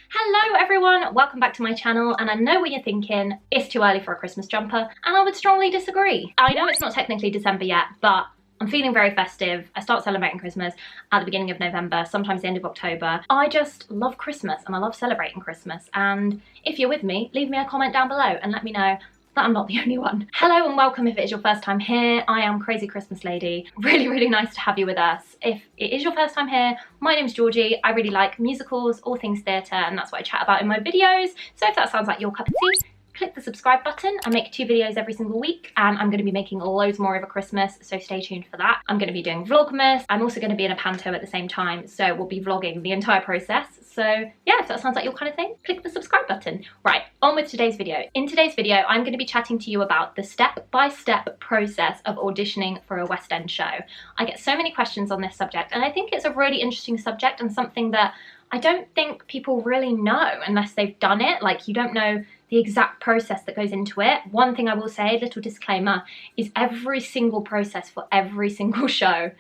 Hello everyone, welcome back to my channel, and I know what you're thinking, it's too early for a Christmas jumper, and I would strongly disagree. I know it's not technically December yet, but I'm feeling very festive. I start celebrating Christmas at the beginning of November, sometimes the end of October. I just love Christmas and I love celebrating Christmas, and if you're with me, leave me a comment down below and let me know that I'm not the only one. Hello and welcome if it is your first time here. I am Crazy Christmas Lady. Really nice to have you with us. If it is your first time here, my name's Georgie. I really like musicals, all things theatre, and that's what I chat about in my videos. So if that sounds like your cup of tea, click the subscribe button. I make 2 videos every single week, and I'm going to be making loads more over Christmas, so stay tuned for that. I'm going to be doing Vlogmas. I'm also going to be in a panto at the same time, so we'll be vlogging the entire process. So yeah, if that sounds like your kind of thing, click the subscribe button. Right, on with today's video. In today's video, I'm going to be chatting to you about the step-by-step process of auditioning for a West End show. I get so many questions on this subject, and I think it's a really interesting subject and something that I don't think people really know unless they've done it. Like, you don't know the exact process that goes into it. One thing I will say, little disclaimer, is every single process for every single show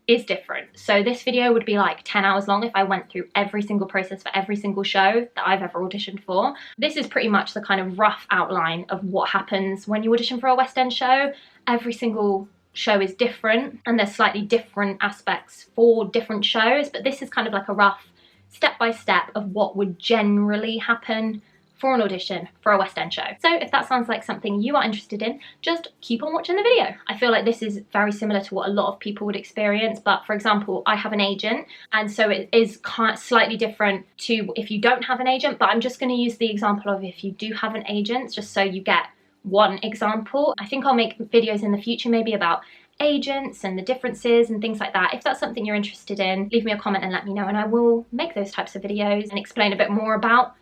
is different. So this video would be like 10 hours long if I went through every single process for every single show that I've ever auditioned for. This is pretty much the kind of rough outline of what happens when you audition for a West End show. Every single show is different and there's slightly different aspects for different shows, but this is kind of like a rough step-by-step of what would generally happen for an audition for a West End show. So if that sounds like something you are interested in, just keep on watching the video. I feel like this is very similar to what a lot of people would experience, but for example, I have an agent, and so it is kind of slightly different to if you don't have an agent, but I'm just going to use the example of if you do have an agent, just so you get one example. I think I'll make videos in the future maybe about agents and the differences and things like that. If that's something you're interested in, leave me a comment and let me know, and I will make those types of videos and explain a bit more about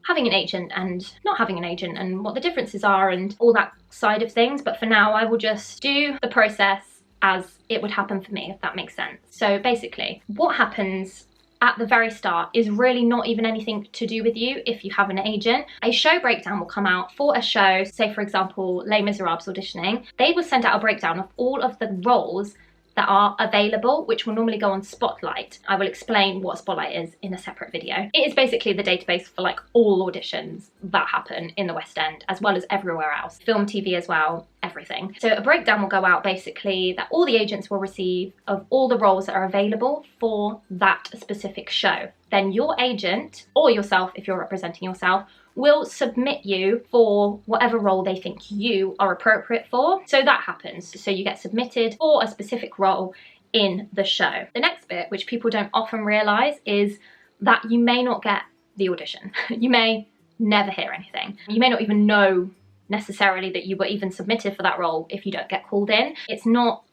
having an agent and not having an agent and what the differences are and all that side of things. But for now, I will just do the process as it would happen for me, if that makes sense. So basically, what happens at the very start is really not even anything to do with you if you have an agent. A show breakdown will come out for a show, say for example, Les Miserables auditioning. They will send out a breakdown of all of the roles that are available, which will normally go on Spotlight. I will explain what Spotlight is in a separate video. It is basically the database for like all auditions that happen in the West End, as well as everywhere else. Film, TV as well, everything. So a breakdown will go out basically that all the agents will receive of all the roles that are available for that specific show. Then your agent, or yourself if you're representing yourself, will submit you for whatever role they think you are appropriate for. So that happens. So you get submitted for a specific role in the show. The next bit, which people don't often realise, is that you may not get the audition. You may never hear anything. You may not even know necessarily that you were even submitted for that role if you don't get called in. It's not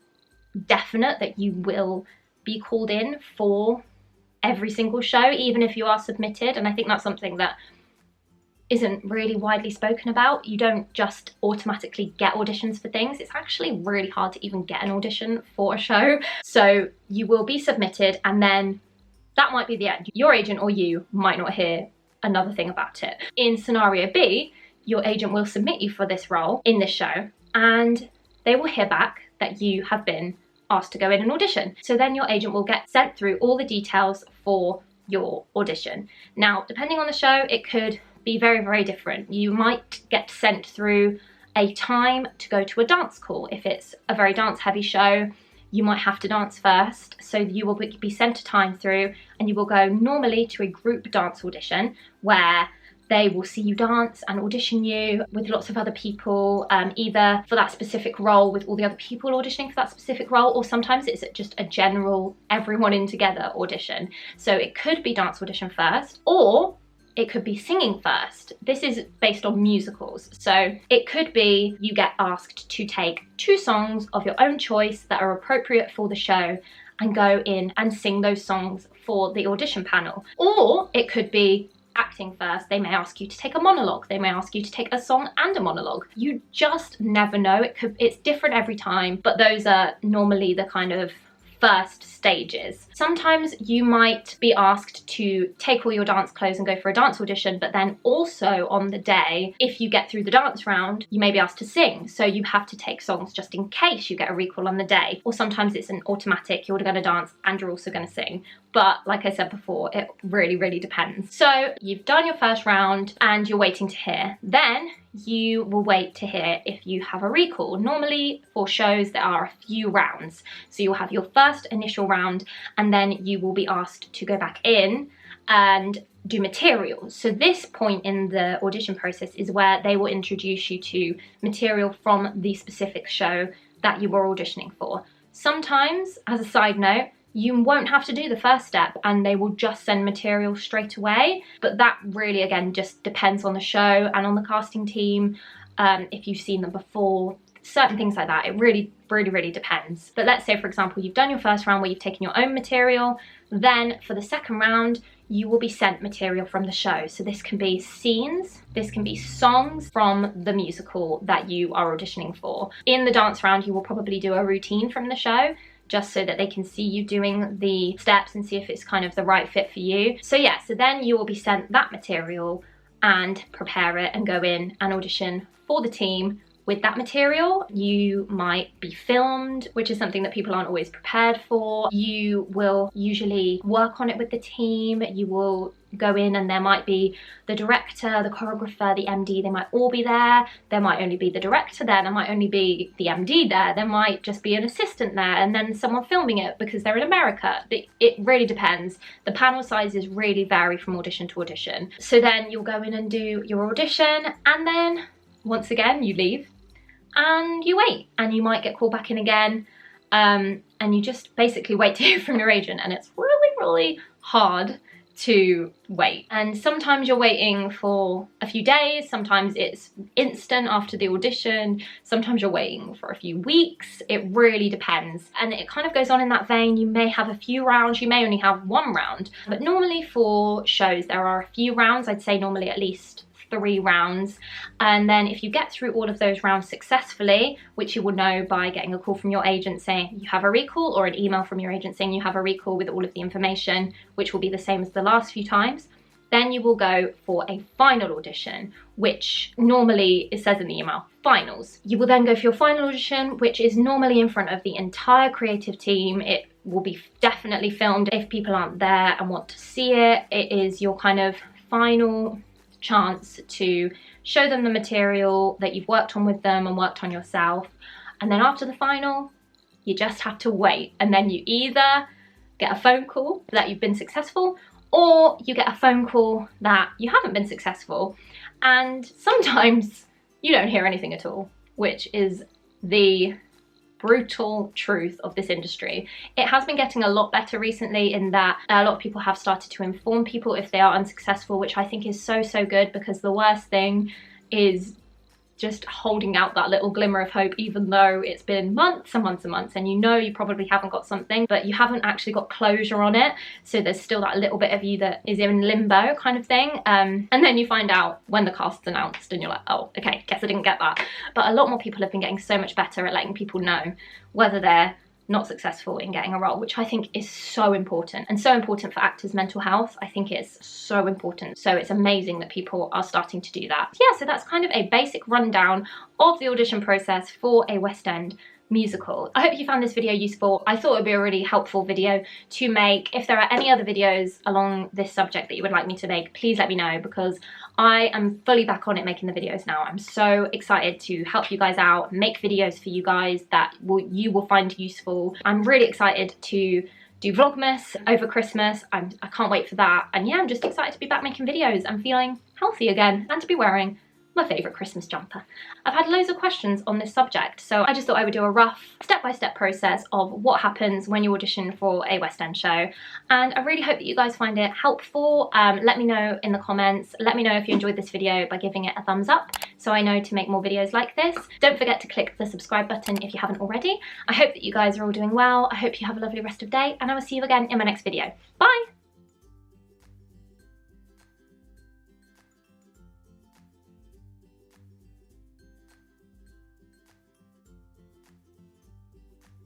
definite that you will be called in for every single show, even if you are submitted, and I think that's something that isn't really widely spoken about. You don't just automatically get auditions for things. It's actually really hard to even get an audition for a show. So you will be submitted, and then that might be the end. Your agent or you might not hear another thing about it. In scenario B, your agent will submit you for this role in this show, and they will hear back that you have been asked to go in and audition. So then your agent will get sent through all the details for your audition. Now, depending on the show, it could be very different. You might get sent through a time to go to a dance call. If it's a very dance heavy show, you might have to dance first. So you will be sent a time through, and you will go normally to a group dance audition where they will see you dance and audition you with lots of other people, either for that specific role with all the other people auditioning for that specific role, or sometimes it's just a general everyone in together audition. So it could be dance audition first, or it could be singing first. This is based on musicals. So it could be you get asked to take 2 songs of your own choice that are appropriate for the show and go in and sing those songs for the audition panel. Or it could be acting first. They may ask you to take a monologue. They may ask you to take a song and a monologue. You just never know. It's different every time, but those are normally the kind of first stages. Sometimes you might be asked to take all your dance clothes and go for a dance audition, but then also on the day, if you get through the dance round, you may be asked to sing. So you have to take songs just in case you get a recall on the day. Or sometimes it's an automatic, you're going to dance and you're also going to sing. But like I said before, it really, really depends. So you've done your first round and you're waiting to hear. Then you will wait to hear if you have a recall. Normally for shows there are a few rounds. So you'll have your first initial round and then you will be asked to go back in and do material. So this point in the audition process is where they will introduce you to material from the specific show that you were auditioning for. Sometimes, as a side note, you won't have to do the first step and they will just send material straight away. But that really, again, just depends on the show and on the casting team. If you've seen them before, certain things like that. It really, really, really depends. But let's say, for example, you've done your first round where you've taken your own material. Then for the second round, you will be sent material from the show. So this can be scenes, this can be songs from the musical that you are auditioning for. In the dance round, you will probably do a routine from the show, just so that they can see you doing the steps and see if it's kind of the right fit for you. So yeah, so then you will be sent that material and prepare it and go in and audition for the team with that material. You might be filmed, which is something that people aren't always prepared for. You will usually work on it with the team. You will go in and there might be the director, the choreographer, the MD, they might all be there. There might only be the director there, there might only be the MD there might just be an assistant there and then someone filming it because they're in America. It really depends. The panel sizes really vary from audition to audition. So then you'll go in and do your audition and then once again you leave and you wait and you might get called back in again and you just basically wait to hear from your agent, and it's really, really hard to wait. And sometimes you're waiting for a few days, sometimes it's instant after the audition, sometimes you're waiting for a few weeks. It really depends, and it kind of goes on in that vein. You may have a few rounds, you may only have one round, but normally for shows there are a few rounds. I'd say normally at least 3 rounds, and then if you get through all of those rounds successfully, which you will know by getting a call from your agent saying you have a recall, or an email from your agent saying you have a recall with all of the information, which will be the same as the last few times, then you will go for a final audition, which normally it says in the email, finals. You will then go for your final audition, which is normally in front of the entire creative team. It will be definitely filmed if people aren't there and want to see it. It is your kind of final chance to show them the material that you've worked on with them and worked on yourself. And then after the final, you just have to wait, and then you either get a phone call that you've been successful, or you get a phone call that you haven't been successful, and sometimes you don't hear anything at all, which is the brutal truth of this industry. It has been getting a lot better recently in that a lot of people have started to inform people if they are unsuccessful, which I think is so, so good, because the worst thing is just holding out that little glimmer of hope, even though it's been months and months and months and you know you probably haven't got something, but you haven't actually got closure on it. So there's still that little bit of you that is in limbo kind of thing. And then you find out when the cast's announced and you're like, oh, okay, guess I didn't get that. But a lot more people have been getting so much better at letting people know whether they're not successful in getting a role, which I think is so important, and so important for actors' mental health. I think it's so important. So it's amazing that people are starting to do that. Yeah, so that's kind of a basic rundown of the audition process for a West End musical. I hope you found this video useful. I thought it would be a really helpful video to make. If there are any other videos along this subject that you would like me to make, please let me know, because I am fully back on it making the videos now. I'm so excited to help you guys out, make videos for you guys that you will find useful. I'm really excited to do Vlogmas over Christmas. I can't wait for that. And yeah, I'm just excited to be back making videos and feeling healthy again, and to be wearing my favourite Christmas jumper. I've had loads of questions on this subject, so I just thought I would do a rough step-by-step process of what happens when you audition for a West End show, and I really hope that you guys find it helpful. Let me know in the comments. Let me know if you enjoyed this video by giving it a thumbs up so I know to make more videos like this. Don't forget to click the subscribe button if you haven't already. I hope that you guys are all doing well. I hope you have a lovely rest of the day, and I will see you again in my next video. Bye!